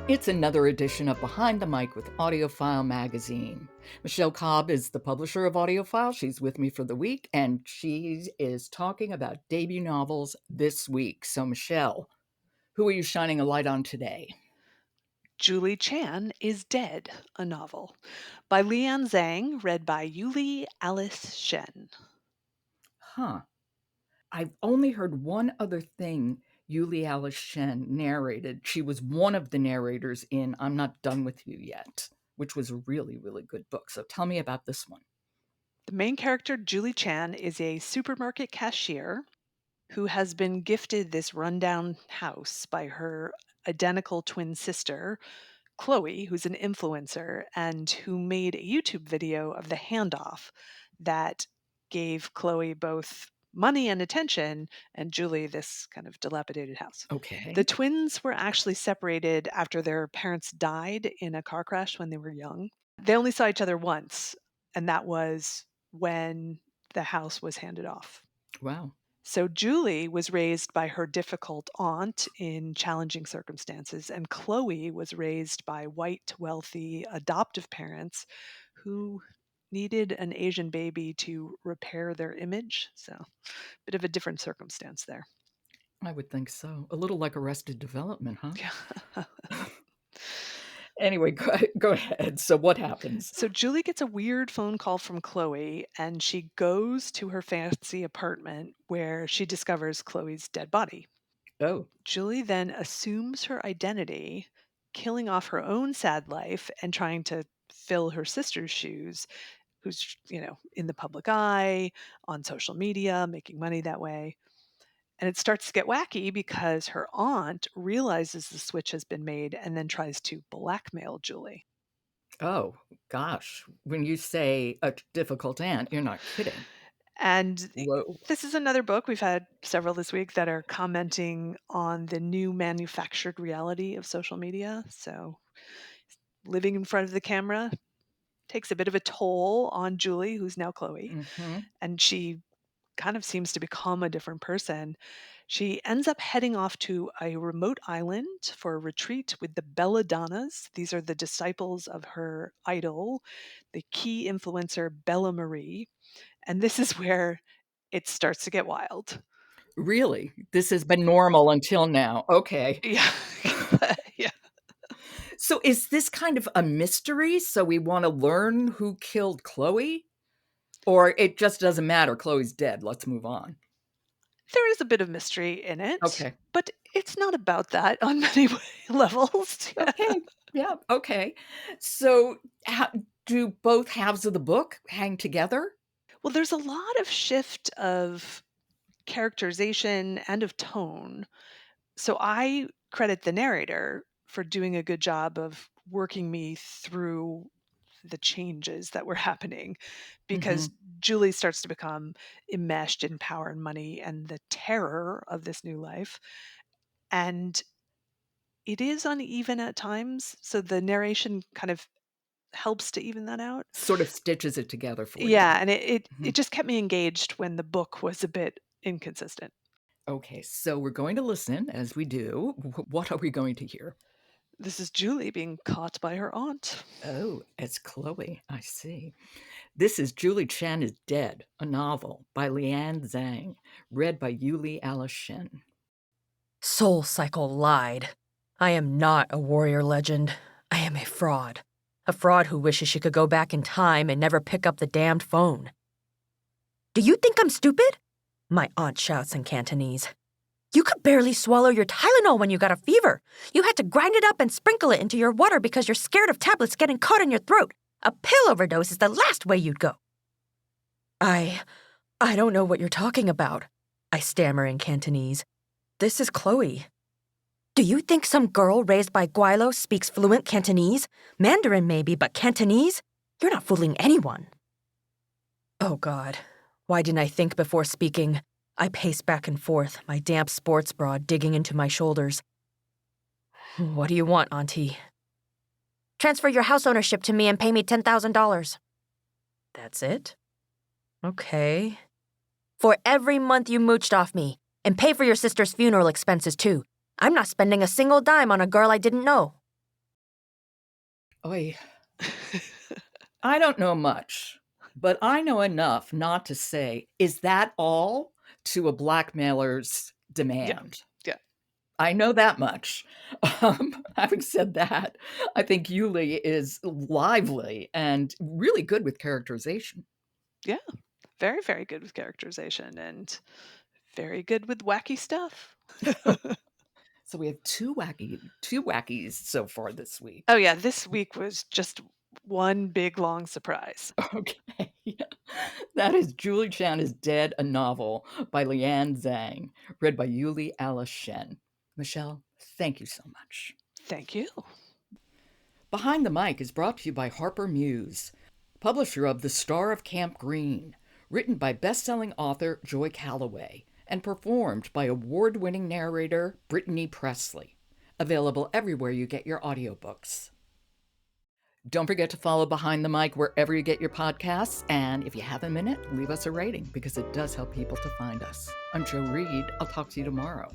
It's another edition of Behind the Mic with AudioFile magazine. Michele Cobb is the publisher of AudioFile. She's with me for the week, and she is talking about debut novels this week. So, Michele, who are you shining a light on today? Yu-Li Chan is Dead, a novel by Liann Zhang, read by Yu-Li Alice Shen. Huh. I've only heard one other thing Yu-Li Alice Shen narrated. She was one of the narrators in I'm Not Done With You Yet, which was a really, really good book. So tell me about this one. The main character, Yu-Li Chan, is a supermarket cashier who has been gifted this rundown house by her identical twin sister, Chloe, who's an influencer and who made a YouTube video of the handoff that gave Chloe both money and attention, and Julie this kind of dilapidated house. The Okay. twins were actually separated after their parents died in a car crash when they were young. They only saw each other once, and that was when the house was handed off. Wow. So Julie was raised by her difficult aunt in challenging circumstances, and Chloe was raised by white, wealthy, adoptive parents who needed an Asian baby to repair their image. So, a bit of a different circumstance there. I would think so. A little like Arrested Development, huh? Yeah. Anyway, go ahead. So what happens? So Julie gets a weird phone call from Chloe, and she goes to her fancy apartment where she discovers Chloe's dead body. Oh, Julie then assumes her identity, killing off her own sad life and trying to fill her sister's shoes, who's, in the public eye, on social media, making money that way. And it starts to get wacky because her aunt realizes the switch has been made and then tries to blackmail Julie. oh, gosh. When you say a difficult aunt, you're not kidding. And Whoa. this is another book. We've had several this week that are commenting on the new manufactured reality of social media. So living in front of the camera takes a bit of a toll on Julie, who's now Chloe, Mm-hmm. and she kind of seems to become a different person. She ends up heading off to a remote island for a retreat with the Belladonnas. These are the disciples of her idol, the key influencer Bella Marie. And this is where it starts to get wild. Really? This has been normal until now. Okay. Yeah. Yeah. So is this kind of a mystery? So we want to learn who killed Chloe? Or it just doesn't matter. Chloe's dead. Let's move on. There is a bit of mystery in it, Okay. but it's not about that on many levels. Yeah. Okay. Yeah. Okay. So do both halves of the book hang together? Well, there's a lot of shift of characterization and of tone. So I credit the narrator for doing a good job of working me through the changes that were happening Mm-hmm. because Julie starts to become enmeshed in power and money and the terror of this new life. And it is uneven at times. So the narration kind of helps to even that out. Sort of stitches it together for you. Yeah. And it, Mhm. it just kept me engaged when the book was a bit inconsistent. Okay, so we're going to listen as we do. What are we going to hear? This is Julie being caught by her aunt. Oh, it's Chloe. I see. This is Yu-Li Chan is Dead, a novel by Liann Zhang, read by Yu-Li Alice Shen. Soul Cycle lied. I am not a warrior legend. I am a fraud. A fraud who wishes she could go back in time and never pick up the damned phone. Do you think I'm stupid? My aunt shouts in Cantonese. You could barely swallow your Tylenol when you got a fever. You had to grind it up and sprinkle it into your water because you're scared of tablets getting caught in your throat. A pill overdose is the last way you'd go. I don't know what you're talking about, I stammer in Cantonese. This is Chloe. Do you think some girl raised by Guilo speaks fluent Cantonese? Mandarin maybe, but Cantonese? You're not fooling anyone. Oh God, why didn't I think before speaking? I pace back and forth, my damp sports bra digging into my shoulders. What do you want, Auntie? Transfer your house ownership to me and pay me $10,000. That's it? Okay. For every month you mooched off me, and pay for your sister's funeral expenses too. I'm not spending a single dime on a girl I didn't know. Oy. I don't know much, but I know enough not to say, "Is that all?" to a blackmailer's Yeah. demand. Yeah. I know that much. Having said that, I think Yu-Li is lively and really good with characterization. Yeah. Very, very good with characterization and very good with wacky stuff. So we have two wackies so far this week. Oh, yeah, this week was just one big, long surprise. Okay. That is Julie Chan is Dead, a novel by Liann Zhang, read by Yu-Li Alice Shen. Michele, thank you so much. Thank you. Behind the Mic is brought to you by Harper Muse, publisher of The Star of Camp Green, written by best-selling author Joy Calloway, and performed by award-winning narrator Brittany Presley. Available everywhere you get your audiobooks. Don't forget to follow Behind the Mic wherever you get your podcasts, and if you have a minute, leave us a rating because it does help people to find us. I'm Jo Reed. I'll talk to you tomorrow.